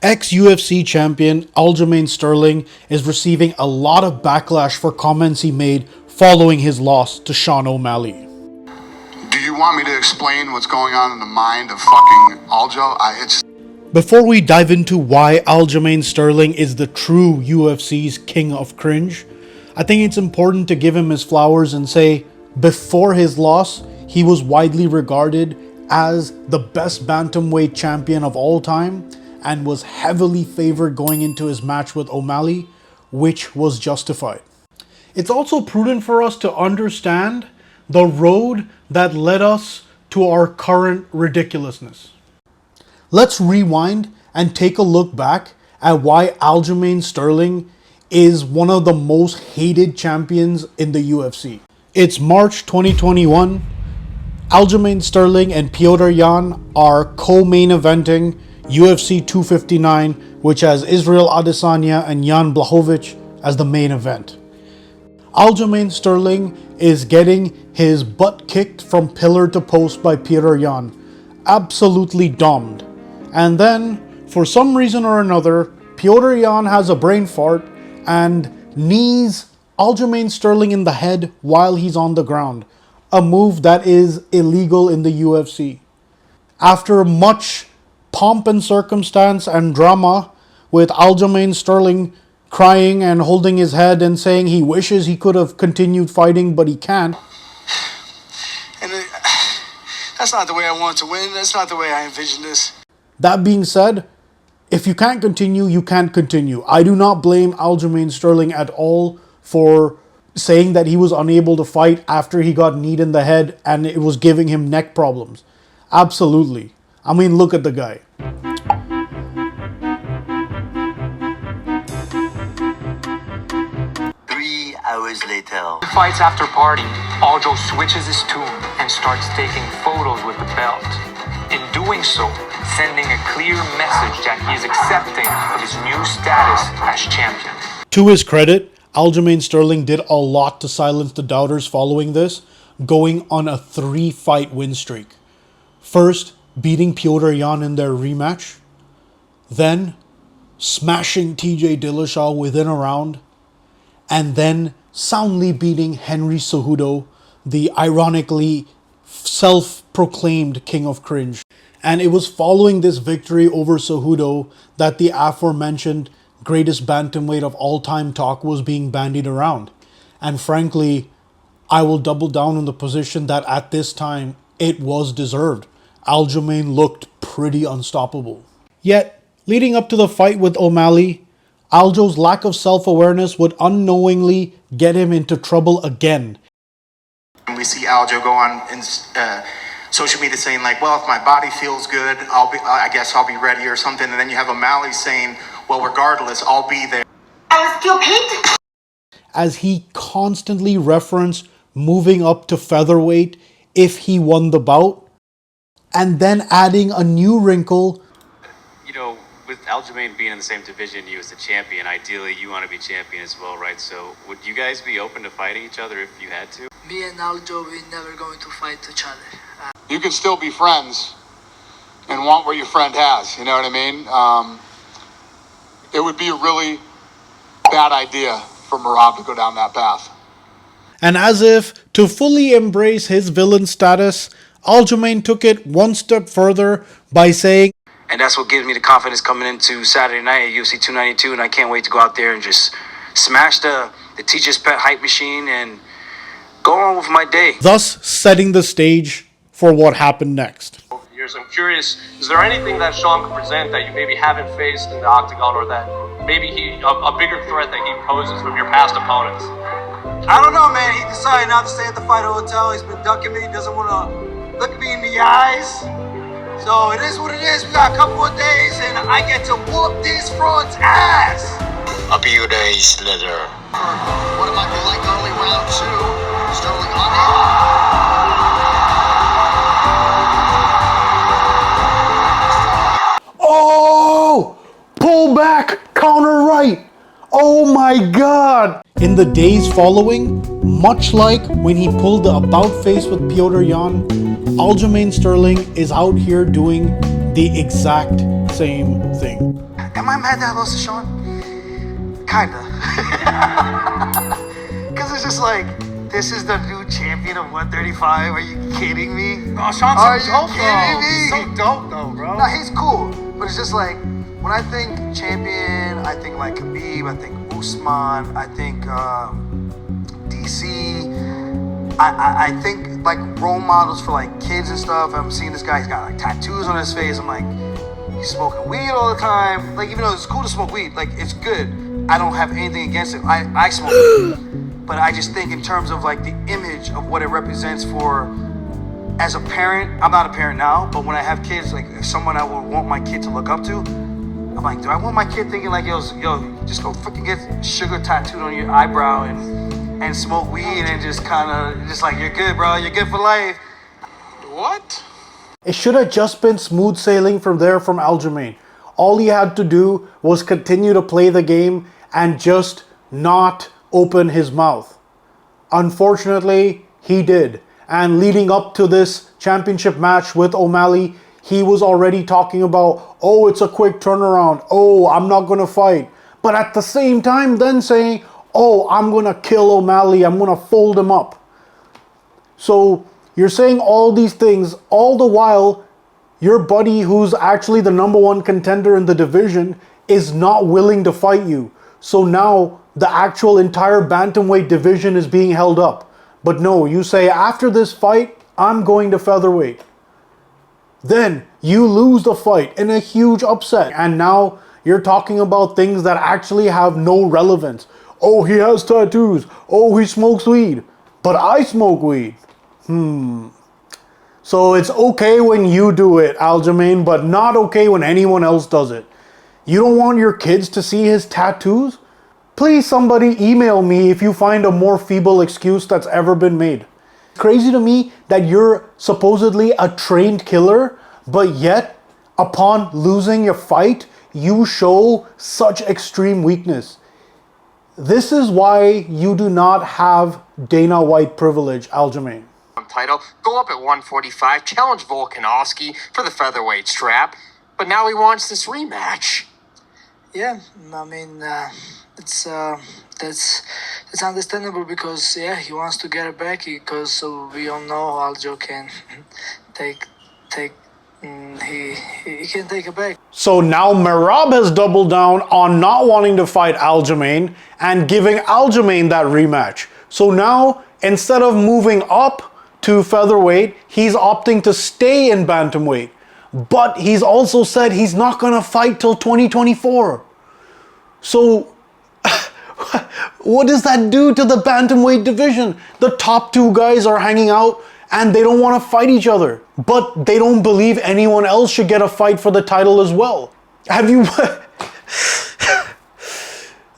Ex-UFC champion Aljamain Sterling is receiving a lot of backlash for comments he made following his loss to Sean O'Malley. Do you want me to explain what's going on in the mind of fucking Aljo? Before we dive into why Aljamain Sterling is the true UFC's king of cringe, I think it's important to give him his flowers and say, before his loss, he was widely regarded as the best bantamweight champion of all time and was heavily favored going into his match with O'Malley, which was justified. It's also prudent for us to understand the road that led us to our current ridiculousness. Let's rewind and take a look back at why Aljamain Sterling is one of the most hated champions in the UFC. It's March 2021. Aljamain Sterling and Petr Yan are co-main eventing UFC 259, which has Israel Adesanya and Jan Blachowicz as the main event. Aljamain Sterling is getting his butt kicked from pillar to post by Petr Yan, absolutely domed. And then, for some reason or another, Petr Yan has a brain fart and knees Aljamain Sterling in the head while he's on the ground, a move that is illegal in the UFC. After much pomp and circumstance and drama, with Aljamain Sterling crying and holding his head and saying he wishes he could have continued fighting, but he can't. And that's not the way I want to win. That's not the way I envisioned this. That being said, if you can't continue, you can't continue. I do not blame Aljamain Sterling at all for saying that he was unable to fight after he got kneed in the head and it was giving him neck problems. Absolutely. I mean, look at the guy. 3 hours later. Fights after party, Aljo switches his tune and starts taking photos with the belt. In doing so, sending a clear message that he is accepting of his new status as champion. To his credit, Aljamain Sterling did a lot to silence the doubters following this, going on a 3-fight win streak. First, beating Petr Yan in their rematch, then smashing TJ Dillashaw within a round, and then soundly beating Henry Cejudo, the ironically self-proclaimed king of cringe. And it was following this victory over Cejudo that the aforementioned greatest bantamweight of all time talk was being bandied around. And frankly, I will double down on the position that at this time, it was deserved. Aljamain looked pretty unstoppable. Yet, leading up to the fight with O'Malley, Aljo's lack of self-awareness would unknowingly get him into trouble again. We see Aljo go on in social media saying like, well, if my body feels good, I guess I'll be ready or something. And then you have O'Malley saying, well, regardless, I'll be there. I still paid. As he constantly referenced moving up to featherweight if he won the bout, and then adding a new wrinkle. You know, with Aljamain being in the same division, you as the champion, ideally you want to be champion as well, right? So would you guys be open to fighting each other if you had to? Me and Aljo, we're never going to fight each other. You can still be friends and want what your friend has, you know what I mean? It would be a really bad idea for Merab to go down that path. And as if to fully embrace his villain status, Aljamain took it one step further by saying, and that's what gives me the confidence coming into Saturday night at UFC 292, and I can't wait to go out there and just smash the teacher's pet hype machine and go on with my day. Thus setting the stage for what happened next. I'm curious, is there anything that Sean could present that you maybe haven't faced in the octagon, or that maybe a bigger threat that he poses from your past opponents? I don't know, man. He decided not to stay at the fight hotel. He's been ducking me. He doesn't want to look me in the eyes. So it is what it is. We got a couple of days and I get to whoop this fraud's ass. A few days later. What it might be like only round 2. Sterling on it. Oh! Pull back! Counter right! Oh my god! In the days following, much like when he pulled the about face with Petr Yan, Aljamain Sterling is out here doing the exact same thing. Am I mad that I lost to Sean? Kinda. Because it's just like, this is the new champion of 135. Are you kidding me? Oh, Sean's Are so you dope, kidding though. me? He's so dope, though, bro. No, he's cool. But it's just like, when I think champion, I think like Khabib, I think Usman, I think DC. I think like role models for like kids and stuff. I'm seeing this guy, he's got like tattoos on his face. I'm like, he's smoking weed all the time. Like, even though it's cool to smoke weed, like it's good. I don't have anything against it. I smoke weed. But I just think in terms of like the image of what it represents for, as a parent, I'm not a parent now, but when I have kids, like someone I would want my kid to look up to, I'm like, do I want my kid thinking like, yo, just go fucking get sugar tattooed on your eyebrow and smoke weed and just kind of, just like, you're good, bro, you're good for life. What? It should have just been smooth sailing from there from Aljamain. All he had to do was continue to play the game and just not open his mouth. Unfortunately, he did. And leading up to this championship match with O'Malley, he was already talking about, oh, it's a quick turnaround. Oh, I'm not going to fight. But at the same time then saying, oh, I'm going to kill O'Malley. I'm going to fold him up. So you're saying all these things, all the while your buddy who's actually the #1 contender in the division is not willing to fight you. So now the actual entire bantamweight division is being held up. But no, you say after this fight, I'm going to featherweight. Then you lose the fight in a huge upset. And now you're talking about things that actually have no relevance. Oh, he has tattoos. Oh, he smokes weed. But I smoke weed. So it's okay when you do it, Aljamain, but not okay when anyone else does it. You don't want your kids to see his tattoos? Please somebody email me if you find a more feeble excuse that's ever been made. It's crazy to me that you're supposedly a trained killer, but yet upon losing your fight, you show such extreme weakness. This is why you do not have Dana White privilege, Aljamain. Title, go up at 145, challenge Volkanovski for the featherweight strap, but now he wants this rematch. Yeah, I mean, that's understandable because yeah, he wants to get it back because we all know Aljo can he can take it back. So now Merab has doubled down on not wanting to fight Aljamain and giving Aljamain that rematch. So now instead of moving up to featherweight, he's opting to stay in bantamweight. But he's also said he's not gonna fight till 2024. So what does that do to the bantamweight division? The top two guys are hanging out and they don't want to fight each other. But they don't believe anyone else should get a fight for the title as well. Have you...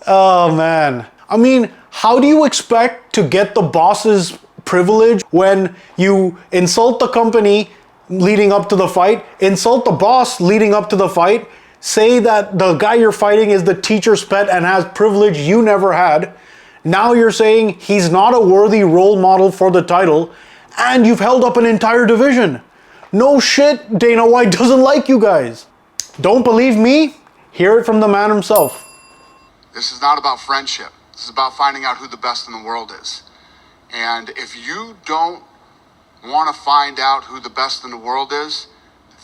Oh man. I mean, how do you expect to get the boss's privilege when you insult the company leading up to the fight, insult the boss leading up to the fight, say that the guy you're fighting is the teacher's pet and has privilege you never had. Now you're saying he's not a worthy role model for the title, and you've held up an entire division. No shit, Dana White doesn't like you guys. Don't believe me? Hear it from the man himself. This is not about friendship. This is about finding out who the best in the world is. And if you don't want to find out who the best in the world is,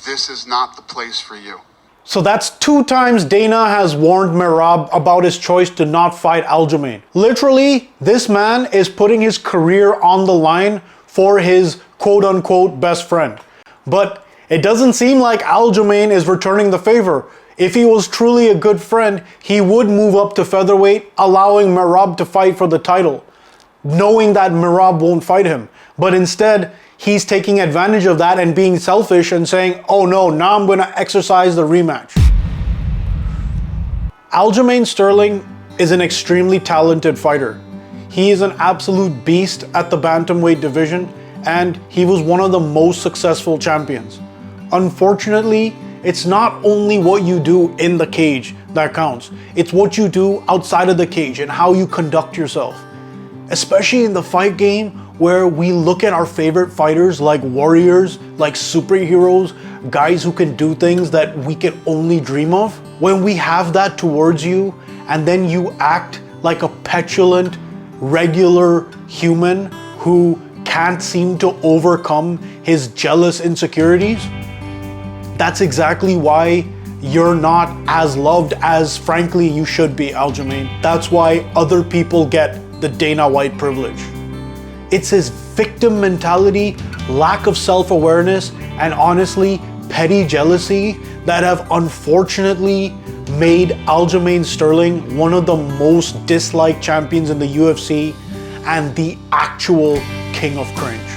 this is not the place for you. So that's 2 times Dana has warned Merab about his choice to not fight Aljamain. Literally, this man is putting his career on the line for his quote-unquote best friend. But it doesn't seem like Aljamain is returning the favor. If he was truly a good friend, he would move up to featherweight, allowing Merab to fight for the title, knowing that Merab won't fight him. But instead, he's taking advantage of that and being selfish and saying, oh no, now I'm going to exercise the rematch. Aljamain Sterling is an extremely talented fighter. He is an absolute beast at the bantamweight division, and he was one of the most successful champions. Unfortunately, it's not only what you do in the cage that counts. It's what you do outside of the cage and how you conduct yourself. Especially in the fight game, where we look at our favorite fighters like warriors, like superheroes, guys who can do things that we can only dream of. when we have that towards you and then you act like a petulant, regular human who can't seem to overcome his jealous insecurities, that's exactly why you're not as loved as frankly you should be, Aljamain. That's why other people get the Dana White privilege. It's his victim mentality, lack of self-awareness, and honestly, petty jealousy that have unfortunately made Aljamain Sterling one of the most disliked champions in the UFC and the actual king of cringe.